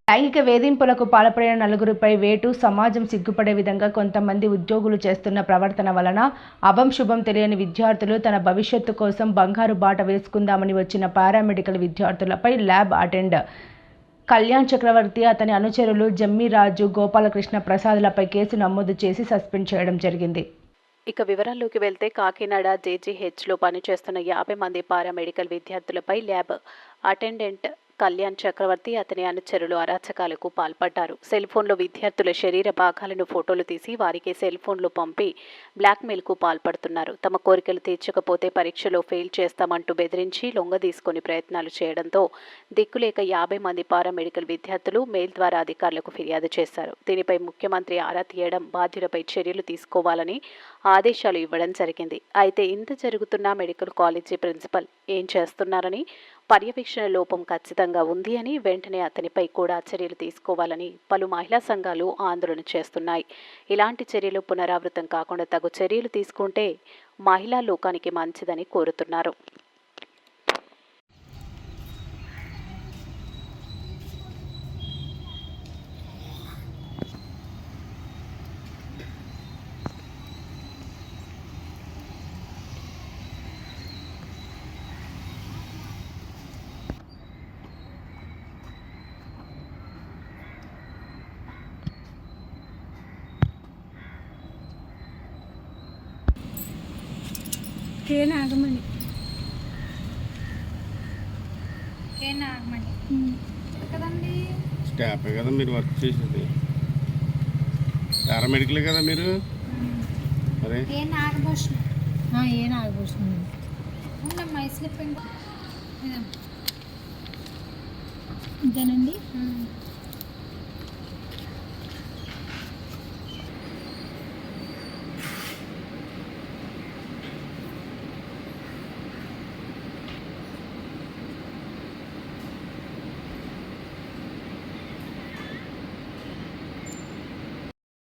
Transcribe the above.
లైంగిక వేధింపులకు పాల్పడిన నలుగురిపై వేటు. సమాజం సిగ్గుపడే విధంగా కొంతమంది ఉద్యోగులు చేస్తున్న ప్రవర్తన వలన అభం శుభం తెలియని విద్యార్థులు తన భవిష్యత్తు కోసం బంగారు బాట వేసుకుందామని వచ్చిన పారామెడికల్ విద్యార్థులపై ల్యాబ్ అటెండ్ కళ్యాణ్ చక్రవర్తి, అతని అనుచరులు జమ్మిరాజు, గోపాలకృష్ణ ప్రసాద్లపై కేసు నమోదు చేసి సస్పెండ్ చేయడం జరిగింది. ఇక వివరాల్లోకి వెళ్తే కాకినాడ జేజీహెచ్లో పనిచేస్తున్న 50 మంది పారామెడికల్ విద్యార్థులపై ల్యాబ్ అటెండెంట్ కళ్యాణ్ చక్రవర్తి, అతని అనుచరులు అరాచకాలకు పాల్పడ్డారు. సెల్ ఫోన్లో విద్యార్థుల శరీర భాగాలను ఫోటోలు తీసి వారికి సెల్ ఫోన్లు పంపి బ్లాక్మెయిల్కు పాల్పడుతున్నారు. తమ కోరికలు తీర్చకపోతే పరీక్షలో ఫెయిల్ చేస్తామంటూ బెదిరించి లొంగదీసుకొని ప్రయత్నాలు చేయడంతో దిక్కులేక 50 మంది పారామెడికల్ విద్యార్థులు మెయిల్ ద్వారా అధికారులకు ఫిర్యాదు చేశారు. దీనిపై ముఖ్యమంత్రి ఆరా తీయడం, బాధ్యులపై చర్యలు తీసుకోవాలని ఆదేశాలు ఇవ్వడం జరిగింది. అయితే ఇంత జరుగుతున్న మెడికల్ కాలేజీ ప్రిన్సిపల్ ఏం చేస్తున్నారని, పర్యవేక్షణ లోపం ఖచ్చితంగా ఉంది అని, వెంటనే అతనిపై కూడా చర్యలు తీసుకోవాలని పలు మహిళా సంఘాలు ఆందోళన చేస్తున్నాయి. ఇలాంటి చర్యలు పునరావృతం కాకుండా తగు చర్యలు తీసుకుంటే మహిళా లోకానికి మంచిదని కోరుతున్నారు. నాగమణి కదండి, స్టాఫే కదా మీరు వర్క్ చేసేది, పారామెడికల్ కదా మీరు. అరే నాగభూషణం నాగభూషణం ఉండమ్మా, స్లిప్ ఇంతేనండి.